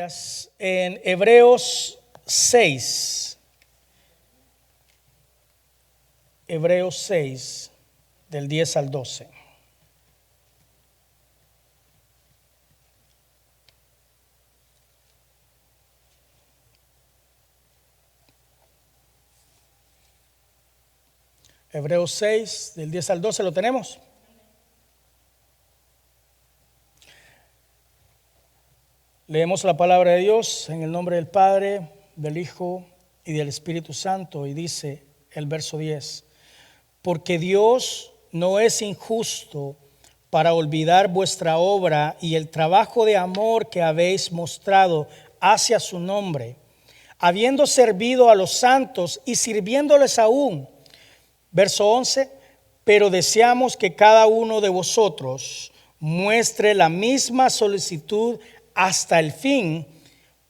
Biblias en Hebreos 6. Hebreos 6, del 10 al 12. Hebreos 6, del 10 al 12, ¿lo tenemos? Leemos la palabra de Dios en el nombre del Padre, del Hijo y del Espíritu Santo. Y dice el verso 10: porque Dios no es injusto para olvidar vuestra obra y el trabajo de amor que habéis mostrado hacia su nombre, habiendo servido a los santos y sirviéndoles aún. Verso 11: pero deseamos que cada uno de vosotros muestre la misma solicitud hasta el fin,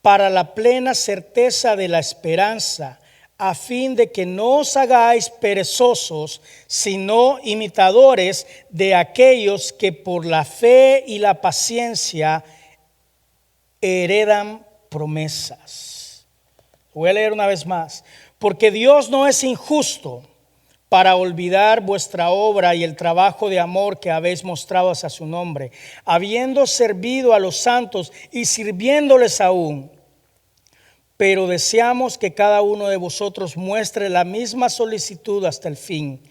para la plena certeza de la esperanza, a fin de que no os hagáis perezosos, sino imitadores de aquellos que por la fe y la paciencia heredan promesas. Voy a leer una vez más. Porque Dios no es injusto para olvidar vuestra obra y el trabajo de amor que habéis mostrado hacia su nombre, habiendo servido a los santos y sirviéndoles aún. Pero deseamos que cada uno de vosotros muestre la misma solicitud hasta el fin,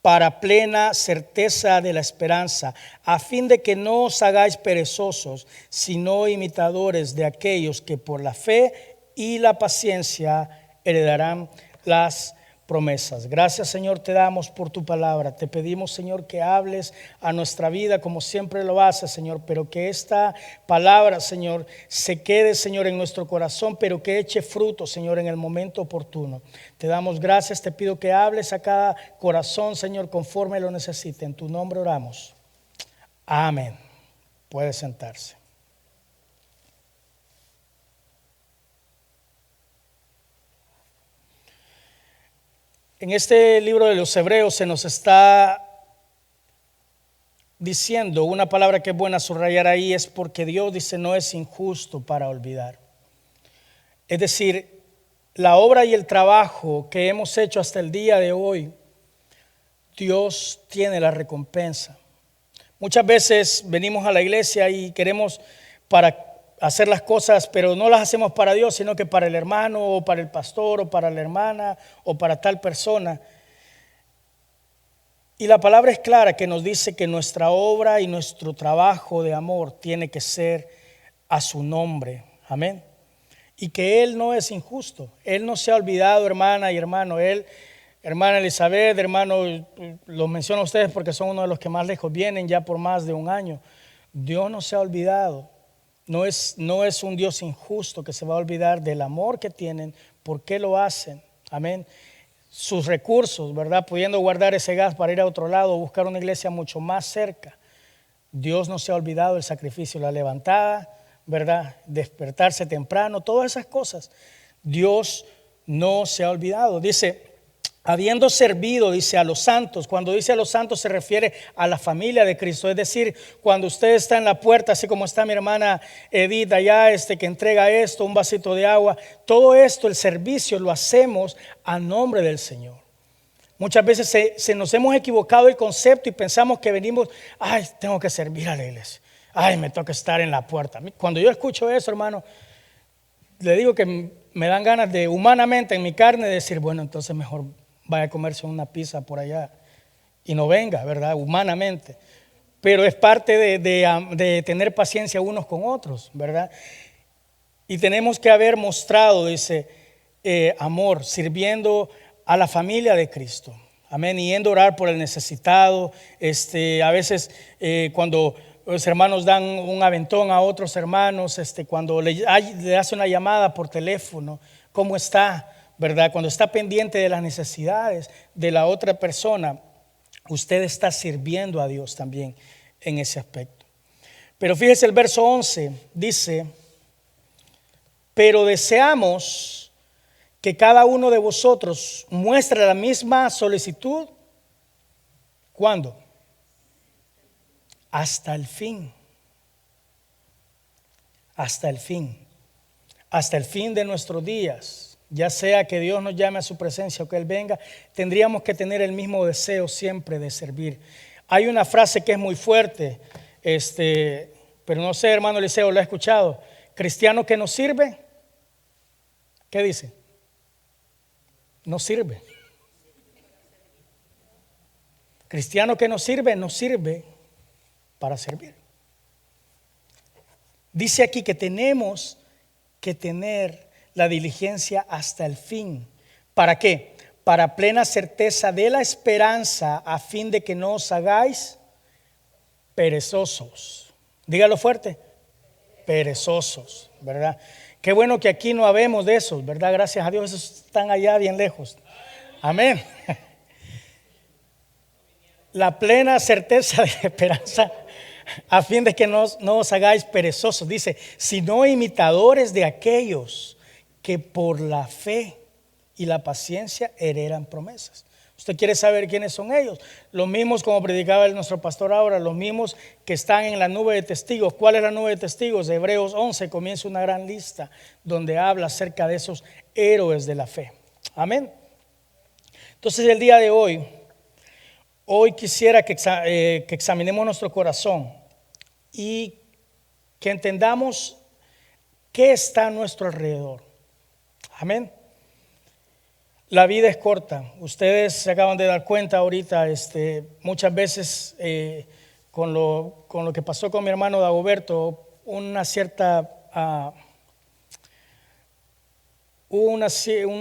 para plena certeza de la esperanza, a fin de que no os hagáis perezosos, sino imitadores de aquellos que por la fe y la paciencia heredarán las promesas. Gracias, Señor, te damos por tu palabra. Te pedimos, Señor, que hables a nuestra vida como siempre lo haces, Señor, pero que esta palabra, Señor, se quede, Señor, en nuestro corazón, pero que eche fruto, Señor, en el momento oportuno. Te damos gracias, te pido que hables a cada corazón, Señor, conforme lo necesite. En tu nombre oramos. Amén. Puede sentarse. En este libro de los Hebreos se nos está diciendo una palabra que es buena subrayar ahí, es porque Dios dice no es injusto para olvidar. Es decir, la obra y el trabajo que hemos hecho hasta el día de hoy, Dios tiene la recompensa. Muchas veces venimos a la iglesia y queremos para hacer las cosas, pero no las hacemos para Dios, sino que para el hermano o para el pastor o para la hermana o para tal persona. Y la palabra es clara que nos dice que nuestra obra y nuestro trabajo de amor tiene que ser a su nombre. Amén. Y que Él no es injusto. Él no se ha olvidado, hermana y hermano. Él, hermana Elizabeth, hermano, los menciono a ustedes porque son uno de los que más lejos vienen ya por más de un año. Dios no se ha olvidado. No es un Dios injusto que se va a olvidar del amor que tienen, por qué lo hacen, amén. Sus recursos, ¿verdad? Pudiendo guardar ese gas para ir a otro lado o buscar una iglesia mucho más cerca. Dios no se ha olvidado del sacrificio, la levantada, ¿verdad? Despertarse temprano, todas esas cosas. Dios no se ha olvidado. Dice, habiendo servido, dice, a los santos. Cuando dice a los santos se refiere a la familia de Cristo. Es decir, cuando usted está en la puerta, así como está mi hermana Edith allá, que entrega esto, un vasito de agua. Todo esto, el servicio, lo hacemos a nombre del Señor. Muchas veces se nos hemos equivocado el concepto y pensamos que venimos, ay, tengo que servir a la iglesia. Ay, me toca estar en la puerta. Cuando yo escucho eso, hermano, le digo que me dan ganas de, humanamente, en mi carne, decir, bueno, entonces mejor vaya a comerse una pizza por allá y no venga, ¿verdad? Humanamente. Pero es parte de tener paciencia unos con otros, ¿verdad? Y tenemos que haber mostrado, dice, amor, sirviendo a la familia de Cristo. Amén. Y yendo a orar por el necesitado. A veces cuando los hermanos dan un aventón a otros hermanos, cuando le hace una llamada por teléfono, ¿cómo está? ¿Verdad? Cuando está pendiente de las necesidades de la otra persona, usted está sirviendo a Dios también en ese aspecto. Pero fíjese el verso 11, dice, pero deseamos que cada uno de vosotros muestre la misma solicitud. ¿Cuándo? Hasta el fin. Hasta el fin. hasta el fin de nuestros días, ya sea que Dios nos llame a su presencia o que Él venga, tendríamos que tener el mismo deseo siempre de servir. Hay una frase que es muy fuerte, pero no sé, hermano Eliseo, ¿lo ha escuchado? Cristiano que no sirve, ¿qué dice? No sirve. Cristiano que no sirve para servir. Dice aquí que tenemos que tener la diligencia hasta el fin. ¿Para qué? Para plena certeza de la esperanza, a fin de que no os hagáis perezosos. Dígalo fuerte. Perezosos, ¿verdad? Qué bueno que aquí no habemos de esos, ¿verdad? Gracias a Dios, esos están allá bien lejos. Amén. La plena certeza de esperanza, a fin de que no os hagáis perezosos. Dice, sino imitadores de aquellos que por la fe y la paciencia heredan promesas. ¿Usted quiere saber quiénes son ellos? Los mismos, como predicaba nuestro pastor ahora, los mismos que están en la nube de testigos. ¿Cuál es la nube de testigos? De Hebreos 11 comienza una gran lista donde habla acerca de esos héroes de la fe. Amén. Entonces el día de hoy quisiera que examinemos nuestro corazón y que entendamos qué está a nuestro alrededor. Amén. La vida es corta. Ustedes se acaban de dar cuenta ahorita, muchas veces con lo que pasó con mi hermano Dagoberto, un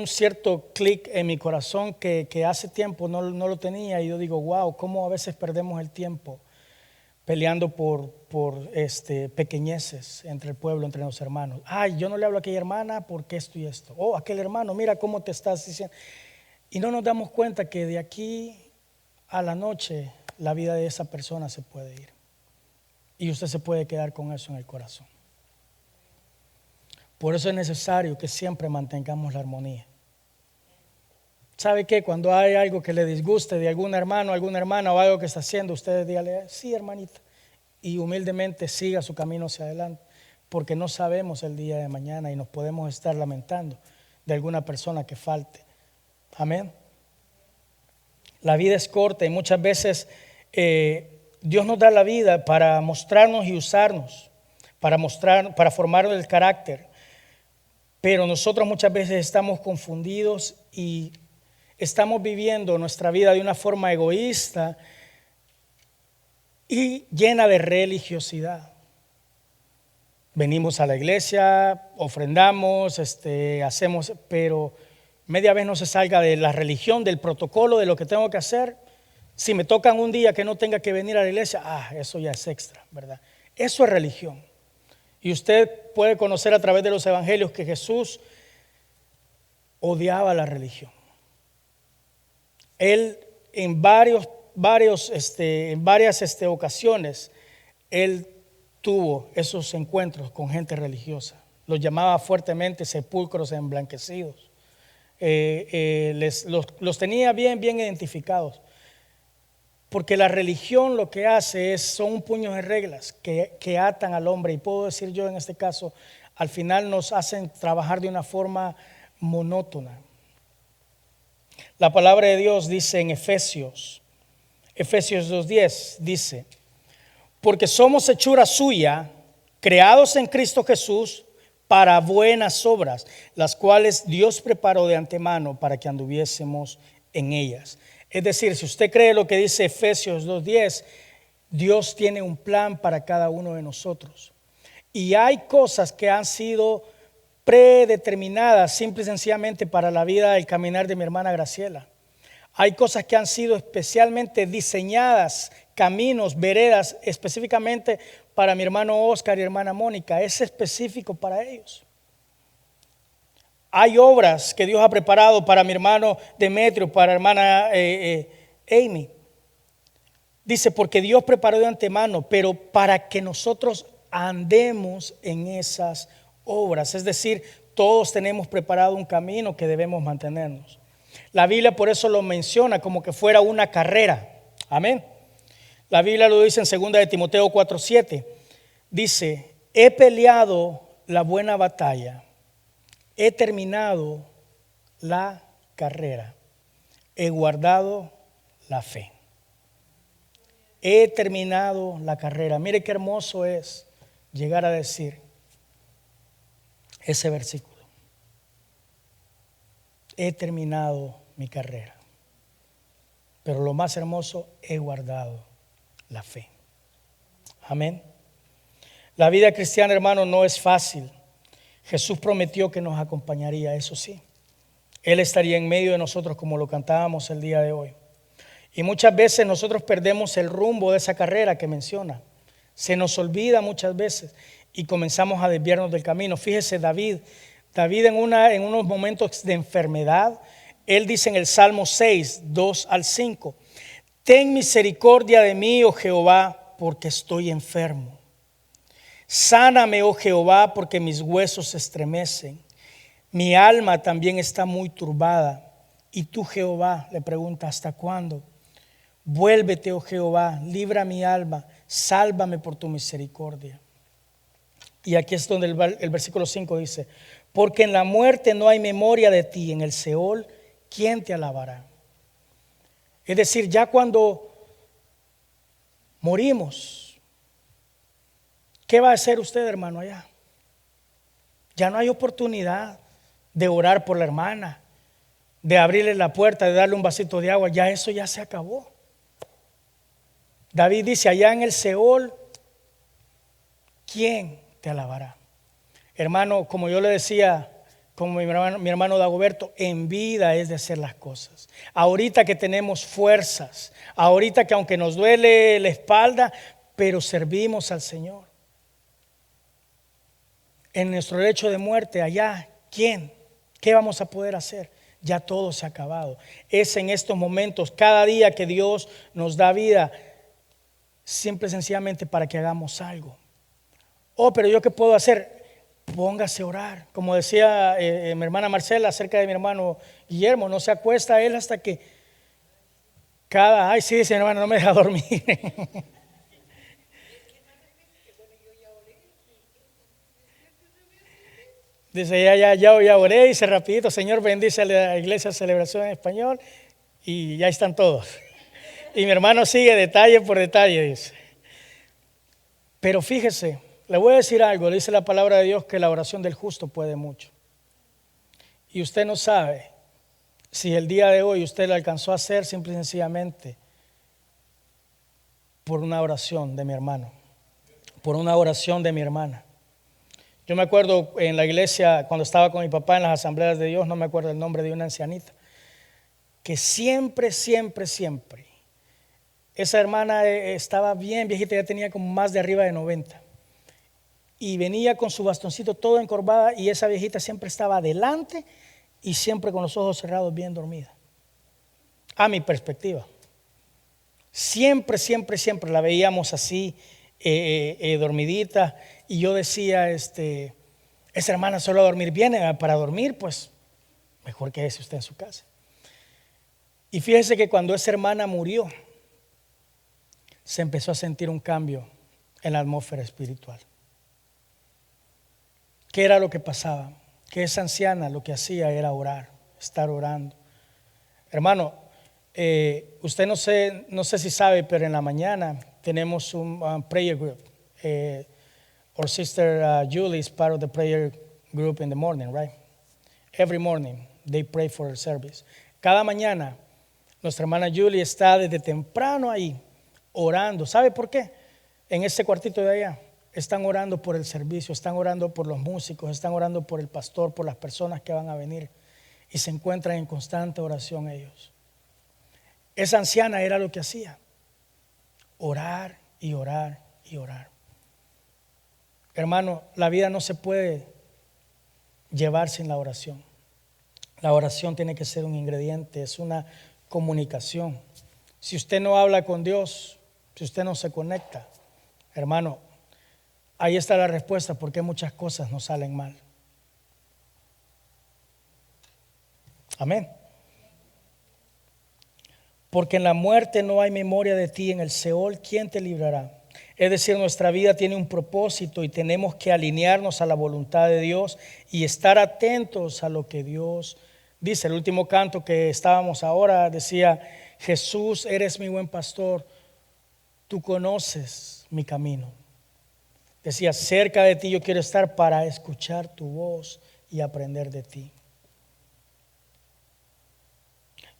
cierto clic en mi corazón que hace tiempo no lo tenía, y yo digo, wow, cómo a veces perdemos el tiempo peleando por pequeñeces entre el pueblo, entre los hermanos. Ay, yo no le hablo a aquella hermana porque esto y esto. Oh, aquel hermano, mira cómo te estás diciendo. Y no nos damos cuenta que de aquí a la noche la vida de esa persona se puede ir. Y usted se puede quedar con eso en el corazón. Por eso es necesario que siempre mantengamos la armonía. ¿Sabe qué? Cuando hay algo que le disguste de algún hermano, alguna hermana o algo que está haciendo, usted dígale, sí, hermanita, y humildemente siga su camino hacia adelante, porque no sabemos el día de mañana y nos podemos estar lamentando de alguna persona que falte. Amén. La vida es corta y muchas veces Dios nos da la vida para mostrarnos y usarnos, para formar el carácter, pero nosotros muchas veces estamos confundidos y estamos viviendo nuestra vida de una forma egoísta y llena de religiosidad. Venimos a la iglesia, ofrendamos, hacemos, pero media vez no se salga de la religión, del protocolo, de lo que tengo que hacer. Si me tocan un día que no tenga que venir a la iglesia, eso ya es extra, ¿verdad? Eso es religión. Y usted puede conocer a través de los evangelios que Jesús odiaba la religión. Él en varias ocasiones, él tuvo esos encuentros con gente religiosa. Los llamaba fuertemente sepulcros emblanquecidos. Los tenía bien identificados. Porque la religión lo que hace son un puño de reglas que atan al hombre. Y puedo decir yo en este caso, al final nos hacen trabajar de una forma monótona. La palabra de Dios dice en Efesios 2:10, dice, porque somos hechura suya, creados en Cristo Jesús para buenas obras, las cuales Dios preparó de antemano para que anduviésemos en ellas. Es decir, si usted cree lo que dice Efesios 2:10, Dios tiene un plan para cada uno de nosotros. Y hay cosas que han sido predeterminadas simple y sencillamente para la vida, el caminar de mi hermana Graciela. Hay cosas que han sido especialmente diseñadas, caminos, veredas, específicamente para mi hermano Oscar y hermana Mónica. Es específico para ellos. Hay obras que Dios ha preparado para mi hermano Demetrio, para hermana Amy. Dice, porque Dios preparó de antemano, pero para que nosotros andemos en esas obras. Es decir, todos tenemos preparado un camino que debemos mantenernos. La Biblia por eso lo menciona como que fuera una carrera. Amén. La Biblia lo dice en 2 de Timoteo 4:7. Dice, he peleado la buena batalla, he terminado la carrera, he guardado la fe. He terminado la carrera. Mire qué hermoso es llegar a decir ese versículo. He terminado mi carrera. Pero lo más hermoso, he guardado la fe. Amén. La vida cristiana, hermano, no es fácil. Jesús prometió que nos acompañaría, eso sí. Él estaría en medio de nosotros como lo cantábamos el día de hoy. Y muchas veces nosotros perdemos el rumbo de esa carrera que menciona. Se nos olvida muchas veces y comenzamos a desviarnos del camino. Fíjese, David en unos momentos de enfermedad, él dice en el Salmo 6, 2 al 5, ten misericordia de mí, oh Jehová, porque estoy enfermo. Sáname, oh Jehová, porque mis huesos se estremecen. Mi alma también está muy turbada. Y tú, Jehová, le pregunta, ¿hasta cuándo? Vuélvete, oh Jehová, libra mi alma, sálvame por tu misericordia. Y aquí es donde el versículo 5 dice, porque en la muerte no hay memoria de ti, en el Seol, ¿quién te alabará? Es decir, ya cuando morimos, ¿qué va a hacer usted, hermano, allá? Ya no hay oportunidad de orar por la hermana, de abrirle la puerta, de darle un vasito de agua. Ya eso ya se acabó. David dice, allá en el Seol, ¿quién te alabará? Hermano, como yo le decía, como mi hermano Dagoberto, en vida es de hacer las cosas. Ahorita que tenemos fuerzas, ahorita que aunque nos duele la espalda, pero servimos al Señor. En nuestro lecho de muerte, allá, ¿quién? ¿Qué vamos a poder hacer? Ya todo se ha acabado. Es en estos momentos, cada día que Dios nos da vida, simple y sencillamente para que hagamos algo. Oh, pero ¿yo qué puedo hacer? Póngase a orar. Como decía mi hermana Marcela acerca de mi hermano Guillermo, no se acuesta él hasta que ay, sí, dice mi hermano, no me deja dormir. Dice, ya oré, dice rapidito, Señor bendice a la iglesia Celebración en Español, y ya están todos. Y mi hermano sigue detalle por detalle, dice. Pero fíjese, le voy a decir algo, le dice la palabra de Dios que la oración del justo puede mucho. Y usted no sabe si el día de hoy usted lo alcanzó a hacer simple y sencillamente por una oración de mi hermano, por una oración de mi hermana. Yo me acuerdo en la iglesia, cuando estaba con mi papá en las asambleas de Dios, no me acuerdo el nombre de una ancianita, que siempre, esa hermana estaba bien viejita, ya tenía como más de arriba de 90. Y venía con su bastoncito todo encorvada y esa viejita siempre estaba adelante y siempre con los ojos cerrados bien dormida. A mi perspectiva. Siempre la veíamos así, dormidita. Y yo decía, esa hermana solo a dormir viene, para dormir pues mejor que ese usted en su casa. Y fíjese que cuando esa hermana murió, se empezó a sentir un cambio en la atmósfera espiritual. ¿Qué era lo que pasaba? Que esa anciana lo que hacía era orar, estar orando. Hermano, usted no sé si sabe, pero en la mañana tenemos un prayer group. Our sister Julie is part of the prayer group in the morning, right? Every morning they pray for her service. Cada mañana nuestra hermana Julie está desde temprano ahí orando. ¿Sabe por qué? En ese cuartito de allá están orando por el servicio, están orando por los músicos, están orando por el pastor, por las personas que van a venir, y se encuentran en constante oración ellos. Esa anciana era lo que hacía, orar y orar y orar. Hermano, la vida no se puede llevar sin la oración. La oración tiene que ser un ingrediente, es una comunicación. Si usted no habla con Dios, si usted no se conecta, hermano, ahí está la respuesta por qué muchas cosas nos salen mal. Amén. Porque en la muerte no hay memoria de ti, en el Seol, ¿quién te librará? Es decir, nuestra vida tiene un propósito y tenemos que alinearnos a la voluntad de Dios y estar atentos a lo que Dios dice. El último canto que estábamos ahora decía: Jesús, eres mi buen pastor, tú conoces mi camino. Decía, cerca de ti yo quiero estar para escuchar tu voz y aprender de ti.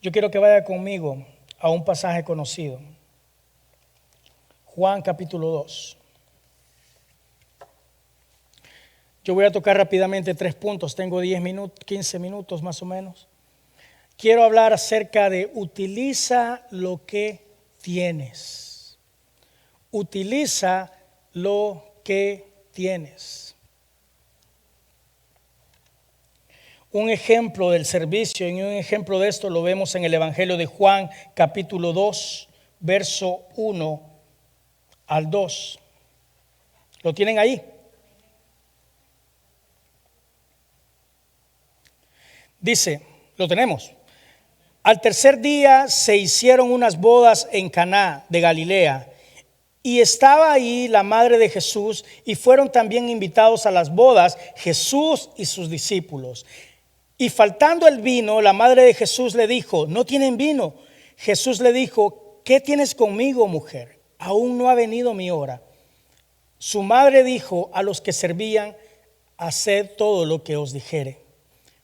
Yo quiero que vaya conmigo a un pasaje conocido. Juan capítulo 2. Yo voy a tocar rápidamente 3 puntos. Tengo 15 minutos más o menos. Quiero hablar acerca de utiliza lo que tienes. Utiliza lo que tienes. Un ejemplo del servicio y un ejemplo de esto lo vemos en el Evangelio de Juan capítulo 2, verso 1 al 2. ¿Lo tienen ahí? Dice, lo tenemos. Al tercer día se hicieron unas bodas en Caná de Galilea, y estaba ahí la madre de Jesús, y fueron también invitados a las bodas Jesús y sus discípulos. Y faltando el vino, la madre de Jesús le dijo: ¿no tienen vino? Jesús le dijo: ¿qué tienes conmigo, mujer? Aún no ha venido mi hora. Su madre dijo a los que servían: haced todo lo que os dijere.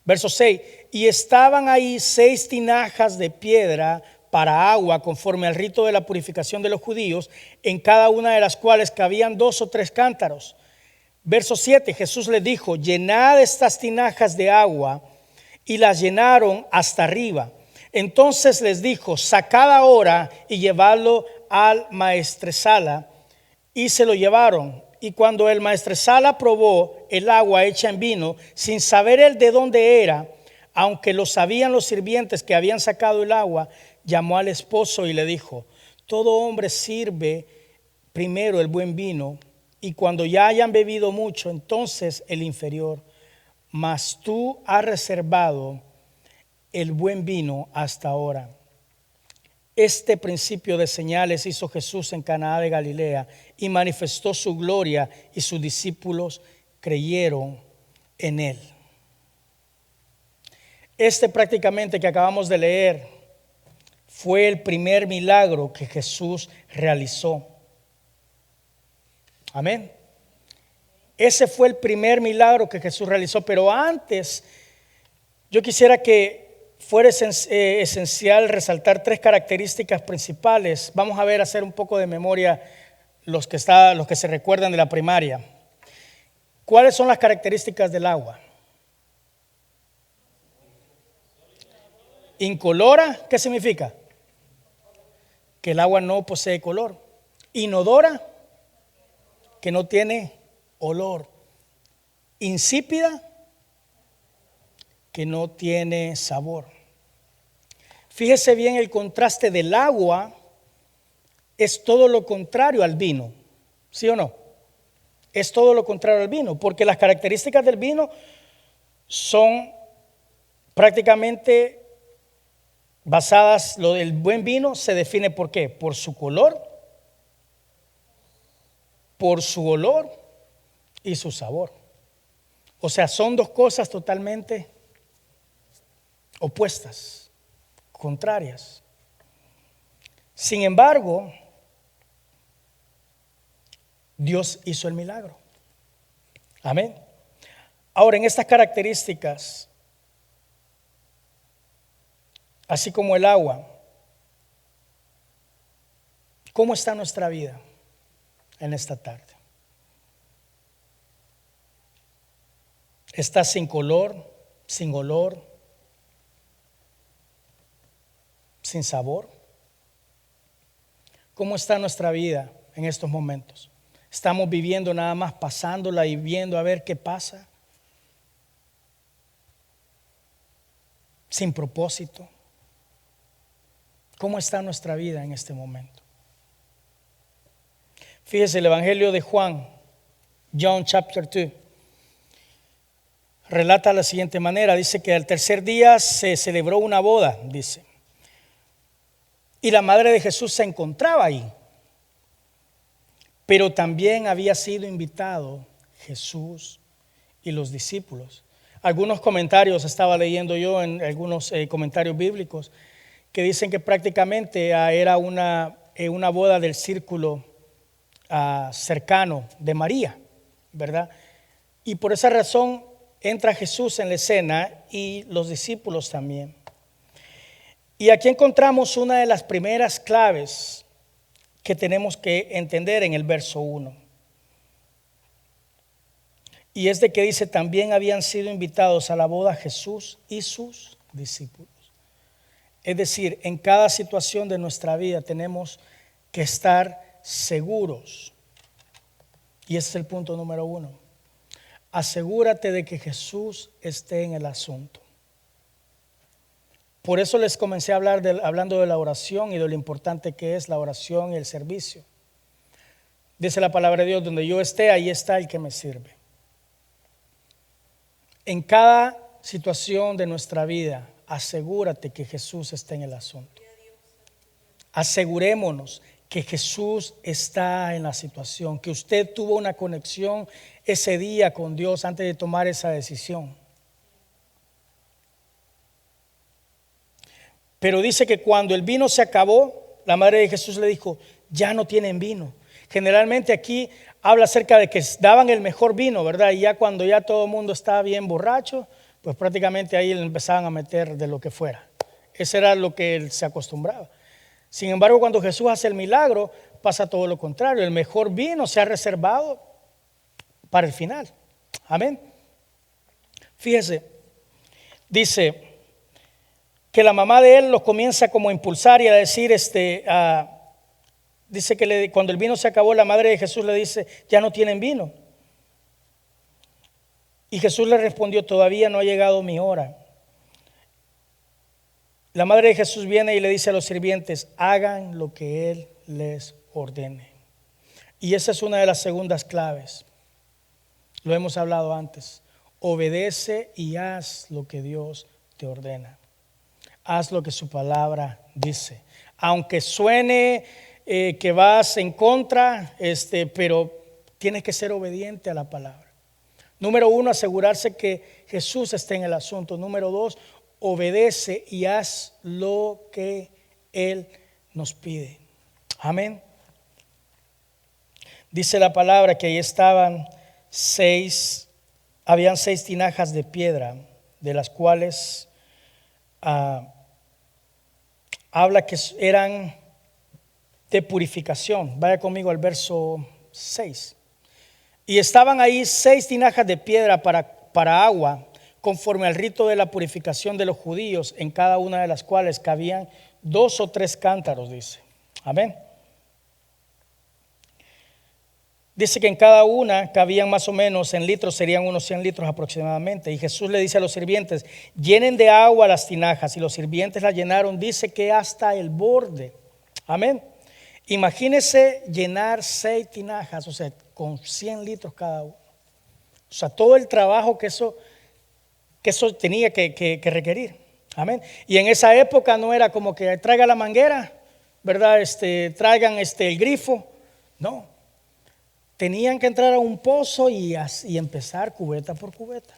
Verso 6. Y estaban ahí 6 tinajas de piedra para agua, conforme al rito de la purificación de los judíos, en cada una de las cuales cabían 2 o 3 cántaros. Verso 7. Jesús les dijo: llenad estas tinajas de agua. Y las llenaron hasta arriba. Entonces les dijo: sacad ahora y llevadlo al maestresala. Y se lo llevaron. Y cuando el maestresala probó el agua hecha en vino, sin saber él de dónde era, aunque lo sabían los sirvientes que habían sacado el agua, llamó al esposo y le dijo: todo hombre sirve primero el buen vino, y cuando ya hayan bebido mucho, entonces el inferior. Mas tú has reservado el buen vino hasta ahora. Este principio de señales hizo Jesús en Caná de Galilea y manifestó su gloria, y sus discípulos creyeron en él. Este prácticamente que acabamos de leer fue el primer milagro que Jesús realizó. Amén. Ese fue el primer milagro que Jesús realizó. Pero antes, yo quisiera que fuera esencial resaltar 3 características principales. Vamos a ver, hacer un poco de memoria los que se recuerdan de la primaria. ¿Cuáles son las características del agua? Incolora, ¿qué significa? Que el agua no posee color. Inodora, que no tiene olor. Insípida, que no tiene sabor. Fíjese bien, el contraste del agua es todo lo contrario al vino, ¿sí o no? Es todo lo contrario al vino, porque las características del vino son prácticamente basadas. Lo del buen vino se define ¿por qué? Por su color, por su olor y su sabor. O sea, son 2 cosas totalmente opuestas, contrarias. Sin embargo, Dios hizo el milagro. Amén. Ahora, en estas características, así como el agua, ¿cómo está nuestra vida en esta tarde? ¿Está sin color, sin olor, sin sabor? ¿Cómo está nuestra vida en estos momentos? ¿Estamos viviendo nada más pasándola y viendo a ver qué pasa? Sin propósito. ¿Cómo está nuestra vida en este momento? Fíjese, el Evangelio de Juan, John chapter 2, relata de la siguiente manera. Dice que al tercer día se celebró una boda, dice. Y la madre de Jesús se encontraba ahí. pero también había sido invitado Jesús y los discípulos. Algunos comentarios estaba leyendo yo en algunos comentarios bíblicos que dicen que prácticamente era una boda del círculo cercano de María, ¿verdad? Y por esa razón entra Jesús en la escena y los discípulos también. Y aquí encontramos una de las primeras claves que tenemos que entender en el verso 1. Y es de que dice, también habían sido invitados a la boda Jesús y sus discípulos. Es decir, en cada situación de nuestra vida tenemos que estar seguros. Y ese es el punto número 1. Asegúrate de que Jesús esté en el asunto. Por eso les comencé a hablar hablando de la oración y de lo importante que es la oración y el servicio. Dice la palabra de Dios, donde yo esté, ahí está el que me sirve. En cada situación de nuestra vida, asegúrate que Jesús esté en el asunto. Asegurémonos que Jesús está en la situación, que usted tuvo una conexión ese día con Dios antes de tomar esa decisión. Pero dice que cuando el vino se acabó, la madre de Jesús le dijo, ya no tienen vino. Generalmente aquí habla acerca de que daban el mejor vino, ¿verdad? Y ya cuando ya todo el mundo estaba bien borracho, pues prácticamente ahí le empezaban a meter de lo que fuera. Ese era lo que él se acostumbraba. Sin embargo, cuando Jesús hace el milagro, pasa todo lo contrario. El mejor vino se ha reservado para el final. Amén. Fíjese, dice que la mamá de él los comienza como a impulsar y a decir, dice que cuando el vino se acabó, la madre de Jesús le dice, ya no tienen vino. Y Jesús le respondió, todavía no ha llegado mi hora. La madre de Jesús viene y le dice a los sirvientes, hagan lo que Él les ordene. Y esa es una de las segundas claves. Lo hemos hablado antes. Obedece y haz lo que Dios te ordena. Haz lo que su palabra dice. Aunque suene que vas en contra, pero tienes que ser obediente a la palabra. Número 1, asegurarse que Jesús esté en el asunto. Número 2, obedece y haz lo que Él nos pide. Amén. Dice la palabra que ahí habían 6 tinajas de piedra, de las cuales habla que eran de purificación. Vaya conmigo al verso 6. Y estaban ahí 6 tinajas de piedra para agua, conforme al rito de la purificación de los judíos, en cada una de las cuales cabían 2 o 3 cántaros, dice. Amén. Dice que en cada una cabían más o menos en litros, serían unos 100 litros aproximadamente. Y Jesús le dice a los sirvientes, llenen de agua las tinajas. Y los sirvientes las llenaron, dice que hasta el borde. Amén. Imagínese llenar 6 tinajas, o sea, con 100 litros cada uno. O sea, todo el trabajo que eso tenía que requerir. Amén. Y en esa época no era como que traiga la manguera, ¿verdad? Traigan el grifo. No. Tenían que entrar a un pozo y empezar cubeta por cubeta,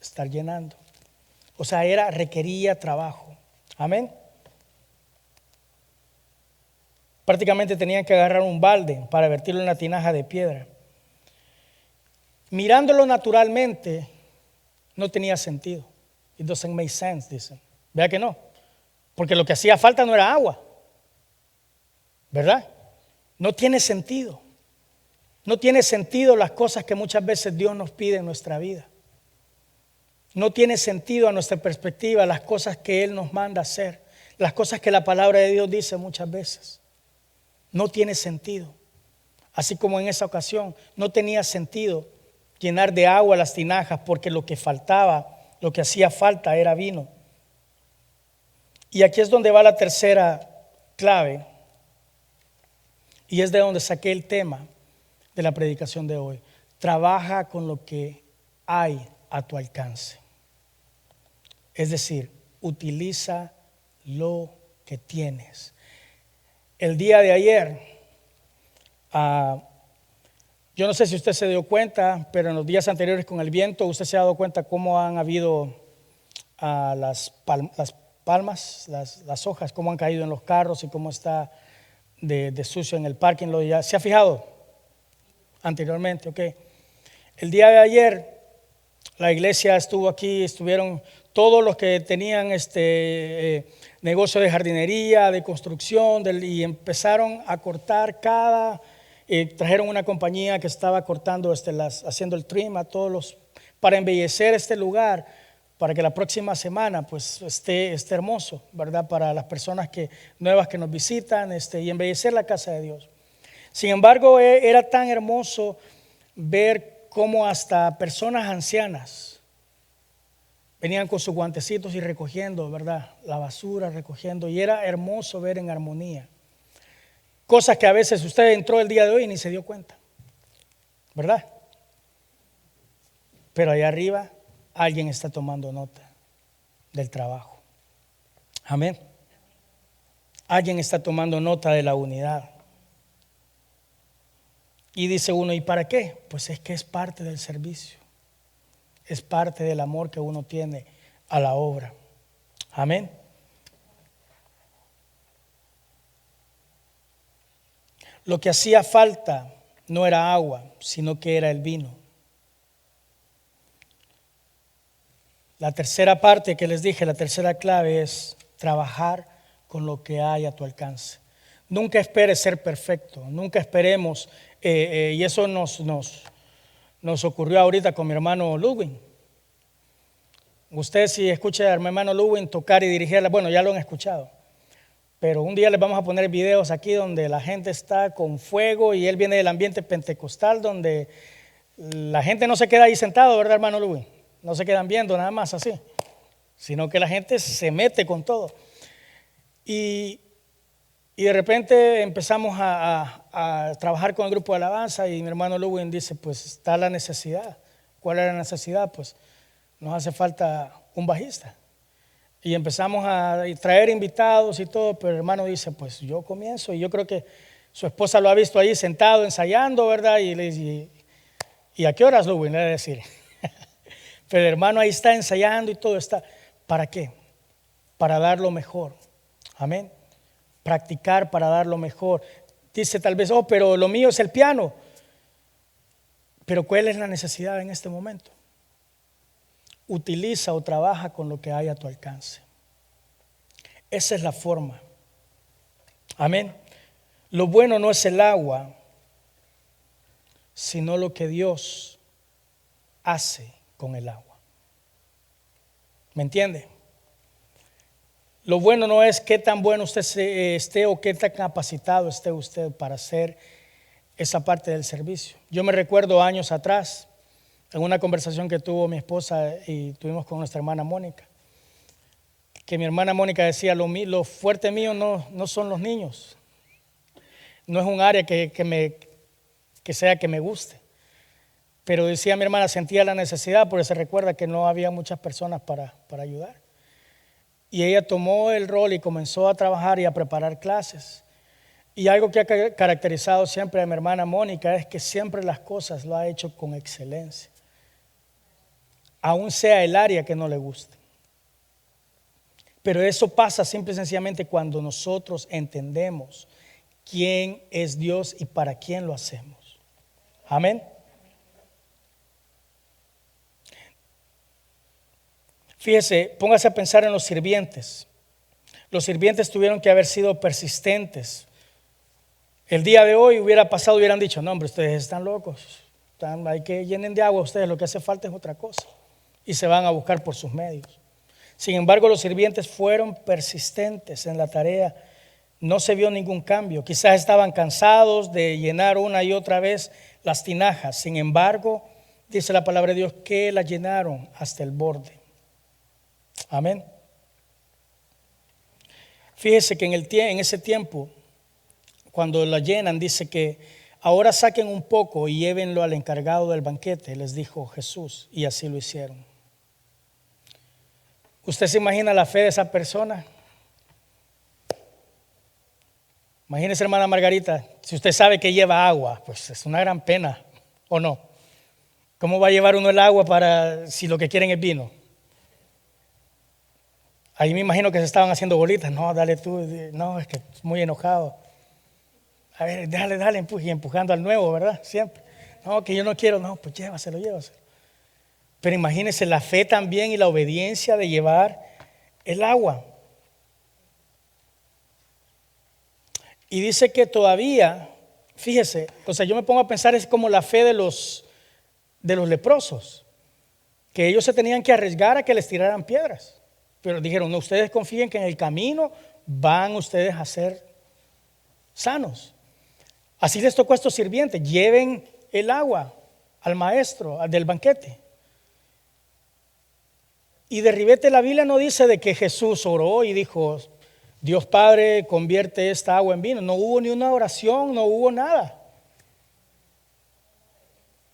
estar llenando. O sea, requería trabajo. Amén. Prácticamente tenían que agarrar un balde para vertirlo en una tinaja de piedra. Mirándolo naturalmente, no tenía sentido. It doesn't make sense, dicen. ¿Vea que no? Porque lo que hacía falta no era agua, ¿verdad? No tiene sentido. No tiene sentido las cosas que muchas veces Dios nos pide en nuestra vida. No tiene sentido a nuestra perspectiva las cosas que Él nos manda hacer, las cosas que la palabra de Dios dice muchas veces. No tiene sentido. Así como en esa ocasión no tenía sentido llenar de agua las tinajas porque lo que faltaba, lo que hacía falta era vino. Y aquí es donde va la tercera clave y es de donde saqué el tema de la predicación de hoy. Trabaja con lo que hay a tu alcance. Es decir, utiliza lo que tienes. El día de ayer Ah, yo no sé si usted se dio cuenta, pero en los días anteriores con el viento, usted se ha dado cuenta cómo han habido las palmas, las hojas, cómo han caído en los carros y cómo está de sucio en el parking. ¿Se ha fijado anteriormente? Ok. El día de ayer la iglesia estuvo aquí, estuvieron todos los que tenían negocio de jardinería, de construcción, y empezaron a cortar trajeron una compañía que estaba cortando, haciendo el trim a para embellecer este lugar, para que la próxima semana pues esté hermoso, ¿verdad? Para las personas nuevas que nos visitan, y embellecer la casa de Dios. Sin embargo, era tan hermoso ver cómo hasta personas ancianas venían con sus guantecitos y recogiendo, ¿verdad? La basura, recogiendo, y era hermoso ver en armonía. Cosas que a veces usted entró el día de hoy y ni se dio cuenta, ¿verdad? Pero allá arriba alguien está tomando nota del trabajo. Amén. Alguien está tomando nota de la unidad. Y dice uno, ¿y para qué? Pues es que es parte del servicio. Es parte del amor que uno tiene a la obra. Amén. Lo que hacía falta no era agua, sino que era el vino. La tercera parte que les dije, la tercera clave es trabajar con lo que hay a tu alcance. Nunca esperes ser perfecto, nunca esperemos, y eso nos ocurrió ahorita con mi hermano Ludwig. Usted si escucha a mi hermano Ludwig tocar y dirigirla, bueno, ya lo han escuchado. Pero un día les vamos a poner videos aquí donde la gente está con fuego y él viene del ambiente pentecostal donde la gente no se queda ahí sentado, ¿verdad, hermano Ludwig? No se quedan viendo nada más así, sino que la gente se mete con todo. Y de repente empezamos a trabajar con el grupo de alabanza y mi hermano Ludwig dice, pues está la necesidad. ¿Cuál es la necesidad? Pues nos hace falta un bajista. Y empezamos a traer invitados y todo, pero el hermano dice, pues yo comienzo. Y yo creo que su esposa lo ha visto ahí sentado ensayando, ¿verdad? Y le dice, ¿y a qué horas, Ludwig? Le voy a decir. Pero el hermano ahí está ensayando y todo está. ¿Para qué? Para dar lo mejor. Amén. Practicar para dar lo mejor. Dice tal vez, pero lo mío es el piano. Pero ¿cuál es la necesidad en este momento? Utiliza o trabaja con lo que hay a tu alcance. Esa es la forma. Amén. Lo bueno no es el agua, sino lo que Dios hace con el agua. ¿Me entiende? Lo bueno no es qué tan bueno usted esté o qué tan capacitado esté usted para hacer esa parte del servicio. Yo me recuerdo años atrás, en una conversación que tuvo mi esposa y tuvimos con nuestra hermana Mónica, que mi hermana Mónica decía, lo fuerte mío no son los niños, no es un área que me guste, pero decía mi hermana, sentía la necesidad porque se recuerda que no había muchas personas para ayudar, y ella tomó el rol y comenzó a trabajar y a preparar clases. Y algo que ha caracterizado siempre a mi hermana Mónica es que siempre las cosas lo ha hecho con excelencia, aún sea el área que no le guste. Pero eso pasa simple y sencillamente cuando nosotros entendemos quién es Dios y para quién lo hacemos. Amén. Fíjese, póngase a pensar en los sirvientes. Los sirvientes tuvieron que haber sido persistentes. El día de hoy hubiera pasado, hubieran dicho, no hombre, ustedes están locos, hay que llenen de agua ustedes, lo que hace falta es otra cosa. Y se van a buscar por sus medios. Sin embargo, los sirvientes fueron persistentes en la tarea. No se vio ningún cambio. Quizás estaban cansados de llenar una y otra vez las tinajas. Sin embargo, dice la palabra de Dios que las llenaron hasta el borde. Amén. Fíjese que en ese tiempo, cuando la llenan, dice que ahora saquen un poco y llévenlo al encargado del banquete, les dijo Jesús, y así lo hicieron. ¿Usted se imagina la fe de esa persona? Imagínese, hermana Margarita, si usted sabe que lleva agua, pues es una gran pena, ¿o no? ¿Cómo va a llevar uno el agua para si lo que quieren es vino? Ahí me imagino que se estaban haciendo bolitas. No, dale tú. No, es que es muy enojado. A ver, dale, empuje, y empujando al nuevo, ¿verdad? Siempre. No, que yo no quiero. No, pues llévaselo. Pero imagínense la fe también y la obediencia de llevar el agua. Y dice que todavía, fíjese, o sea, yo me pongo a pensar, es como la fe de los leprosos, que ellos se tenían que arriesgar a que les tiraran piedras. Pero dijeron, no, ustedes confíen que en el camino van ustedes a ser sanos. Así les tocó a estos sirvientes, lleven el agua al maestro, al del banquete. Y de ribete la Biblia no dice de que Jesús oró y dijo, Dios Padre, convierte esta agua en vino. No hubo ni una oración, no hubo nada.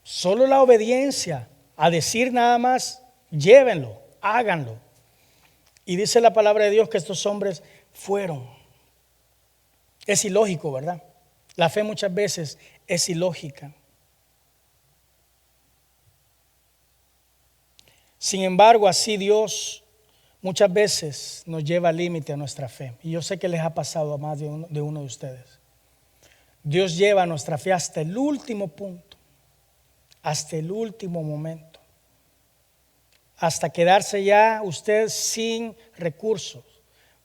Solo la obediencia a decir nada más, llévenlo, háganlo. Y dice la palabra de Dios que estos hombres fueron. Es ilógico, ¿verdad? La fe muchas veces es ilógica. Sin embargo, así Dios muchas veces nos lleva al límite a nuestra fe. Y yo sé que les ha pasado a más de uno de ustedes. Dios lleva nuestra fe hasta el último punto, hasta el último momento. Hasta quedarse ya usted sin recursos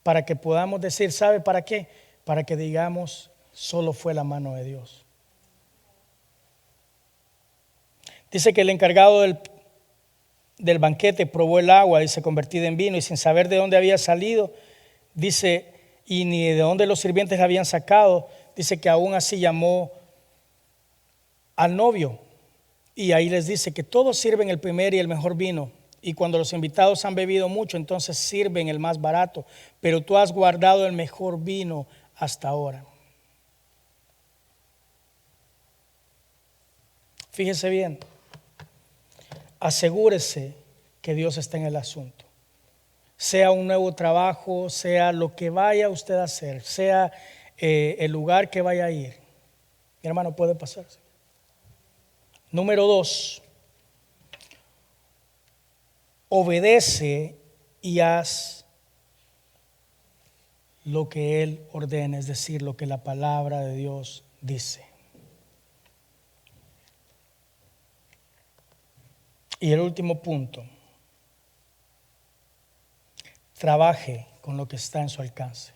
para que podamos decir, ¿sabe para qué? Para que digamos, solo fue la mano de Dios. Dice que el encargado del banquete probó el agua, dice, convertida en vino, y sin saber de dónde había salido, dice, y ni de dónde los sirvientes la habían sacado, dice que aún así llamó al novio, y ahí les dice que todos sirven el primer y el mejor vino. Y cuando los invitados han bebido mucho, entonces sirven el más barato. Pero tú has guardado el mejor vino hasta ahora. Fíjese bien. Asegúrese que Dios está en el asunto. Sea un nuevo trabajo, sea lo que vaya usted a hacer, sea el lugar que vaya a ir. Mi hermano, puede pasarse. Número 2. Obedece y haz lo que Él ordena, es decir, lo que la palabra de Dios dice. Y el último punto, trabaje con lo que está en su alcance.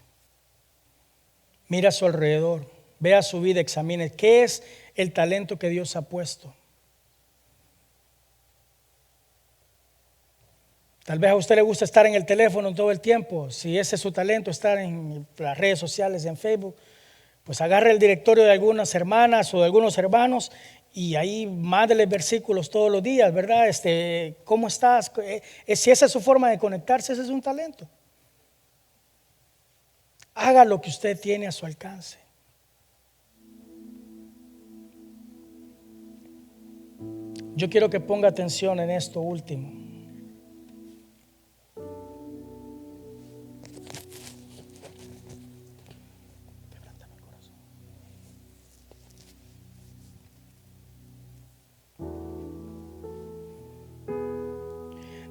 Mira a su alrededor, vea su vida, examine qué es el talento que Dios ha puesto. Tal vez a usted le gusta estar en el teléfono todo el tiempo. Si ese es su talento, estar en las redes sociales, en Facebook, pues agarre el directorio de algunas hermanas o de algunos hermanos y ahí mándele versículos todos los días, ¿verdad? ¿Cómo estás? Si esa es su forma de conectarse, ese es un talento. Haga lo que usted tiene a su alcance. Yo quiero que ponga atención en esto último.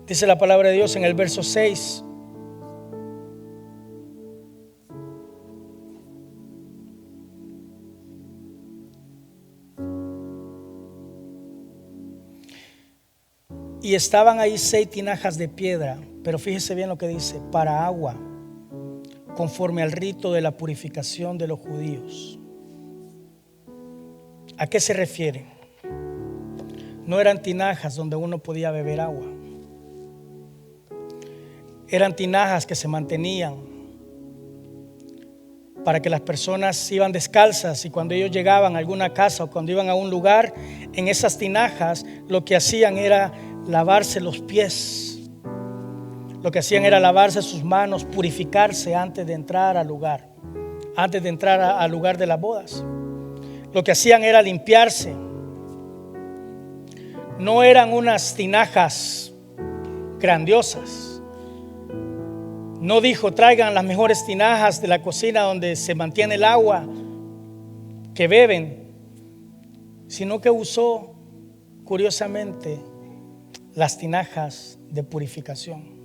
Dice la palabra de Dios en el verso 6. Y estaban ahí 6 tinajas de piedra, pero fíjese bien lo que dice, para agua, conforme al rito de la purificación de los judíos. ¿A qué se refiere? No eran tinajas donde uno podía beber agua. Eran tinajas que se mantenían para que las personas iban descalzas y cuando ellos llegaban a alguna casa o cuando iban a un lugar, en esas tinajas lo que hacían era lavarse los pies. Lo que hacían era lavarse sus manos, purificarse antes de entrar al lugar, antes de entrar al lugar de las bodas. Lo que hacían era limpiarse. No eran unas tinajas grandiosas. No dijo: traigan las mejores tinajas de la cocina donde se mantiene el agua que beben, sino que usó, curiosamente, las tinajas de purificación.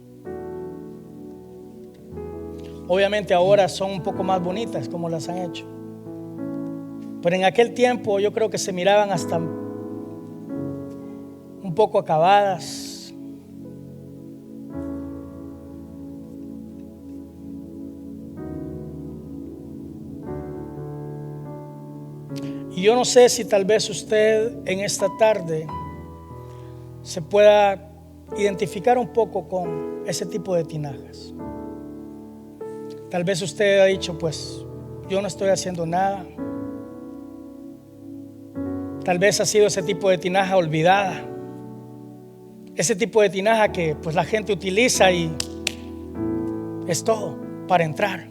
Obviamente ahora son un poco más bonitas como las han hecho, pero en aquel tiempo yo creo que se miraban hasta un poco acabadas. Y yo no sé si tal vez usted en esta tarde se pueda identificar un poco con ese tipo de tinajas. Tal vez usted ha dicho: pues yo no estoy haciendo nada. Tal vez ha sido ese tipo de tinaja olvidada, ese tipo de tinaja que pues la gente utiliza y es todo para entrar.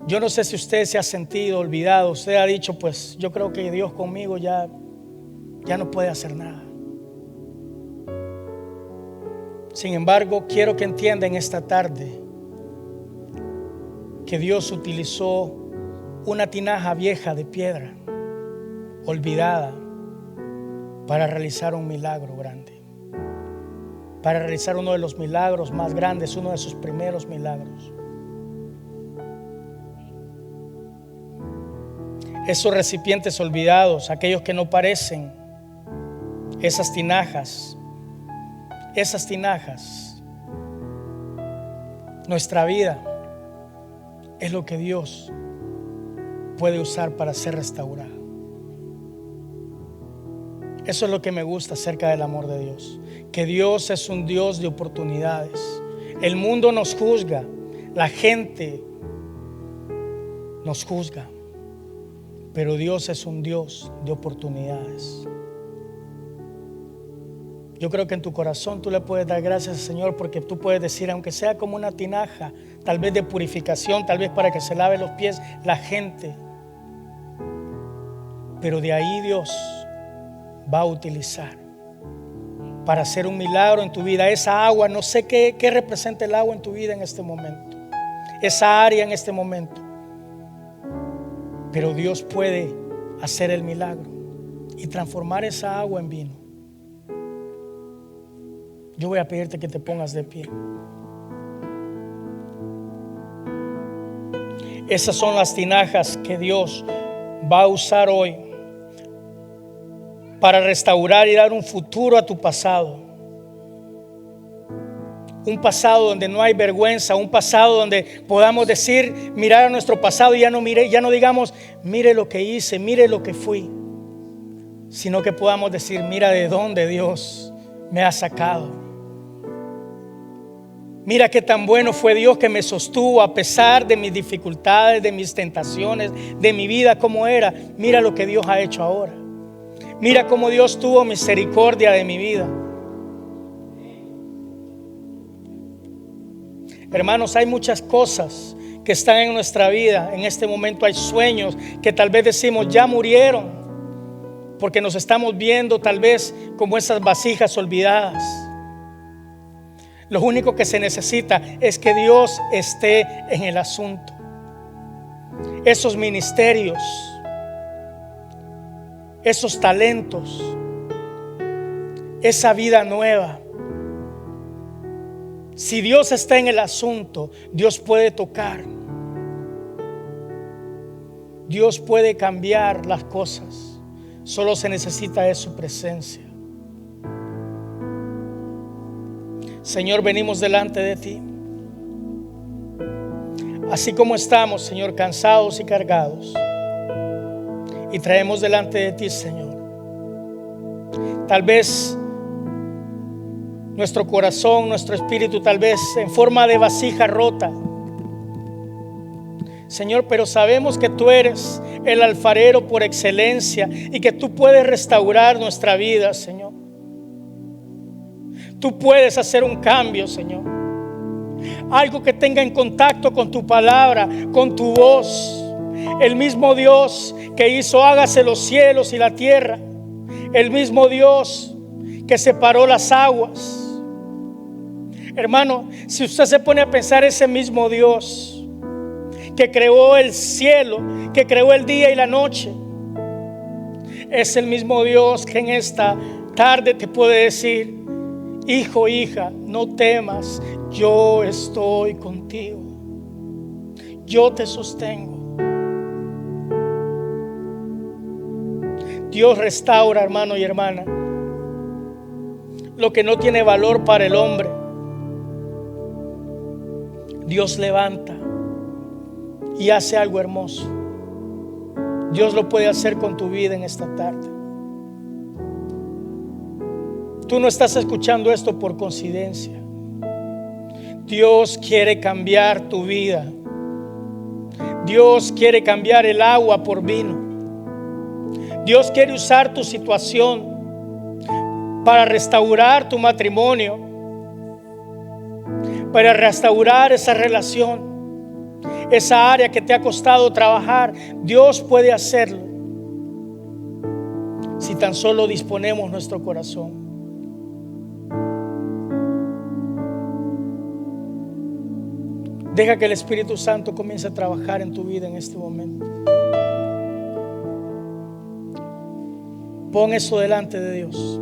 Yo no sé si usted se ha sentido olvidado. Usted ha dicho: pues yo creo que Dios conmigo ya no puede hacer nada. Sin embargo, quiero que entienda en esta tarde que Dios utilizó una tinaja vieja de piedra, olvidada, para realizar un milagro grande, para realizar uno de los milagros más grandes, uno de sus primeros milagros. Esos recipientes olvidados, aquellos que no parecen, esas tinajas, nuestra vida es lo que Dios puede usar para ser restaurada. Eso es lo que me gusta acerca del amor de Dios, que Dios es un Dios de oportunidades. El mundo nos juzga, la gente nos juzga, pero Dios es un Dios de oportunidades. Yo creo que en tu corazón tú le puedes dar gracias al Señor, porque tú puedes decir: aunque sea como una tinaja, tal vez de purificación, tal vez para que se lave los pies la gente, pero de ahí Dios va a utilizar para hacer un milagro en tu vida. Esa agua, no sé qué representa el agua en tu vida en este momento, esa área en este momento, pero Dios puede hacer el milagro y transformar esa agua en vino. Yo voy a pedirte que te pongas de pie. Esas son las tinajas que Dios va a usar hoy para restaurar y dar un futuro a tu pasado. Un pasado donde no hay vergüenza, un pasado donde podamos decir, mirar a nuestro pasado y ya no digamos: mire lo que hice, mire lo que fui, sino que podamos decir: mira de dónde Dios me ha sacado. Mira qué tan bueno fue Dios que me sostuvo a pesar de mis dificultades, de mis tentaciones, de mi vida como era. Mira lo que Dios ha hecho ahora. Mira cómo Dios tuvo misericordia de mi vida. Hermanos, hay muchas cosas que están en nuestra vida. En este momento hay sueños que tal vez decimos: ya murieron, porque nos estamos viendo tal vez como esas vasijas olvidadas. Lo único que se necesita es que Dios esté en el asunto. Esos ministerios, esos talentos, esa vida nueva. Si Dios está en el asunto, Dios puede tocar. Dios puede cambiar las cosas. Solo se necesita de su presencia. Señor, venimos delante de ti. Así como estamos, Señor, cansados y cargados, y traemos delante de ti, Señor, tal vez nuestro corazón, nuestro espíritu, tal vez en forma de vasija rota, Señor, pero sabemos que tú eres el alfarero por excelencia y que tú puedes restaurar nuestra vida, Señor. Tú puedes hacer un cambio, Señor. Algo que tenga en contacto con tu palabra, con tu voz. El mismo Dios que hizo hágase los cielos y la tierra. El mismo Dios que separó las aguas. Hermano, si usted se pone a pensar, ese mismo Dios que creó el cielo, que creó el día y la noche, es el mismo Dios que en esta tarde te puede decir: hijo, hija, no temas, yo estoy contigo, yo te sostengo. Dios restaura, hermano y hermana, lo que no tiene valor para el hombre. Dios levanta y hace algo hermoso. Dios lo puede hacer con tu vida en esta tarde. Tú no estás escuchando esto por coincidencia. Dios quiere cambiar tu vida. Dios quiere cambiar el agua por vino. Dios quiere usar tu situación para restaurar tu matrimonio, para restaurar esa relación, esa área que te ha costado trabajar. Dios puede hacerlo si tan solo disponemos nuestro corazón. Deja que el Espíritu Santo comience a trabajar en tu vida en este momento. Pon eso delante de Dios.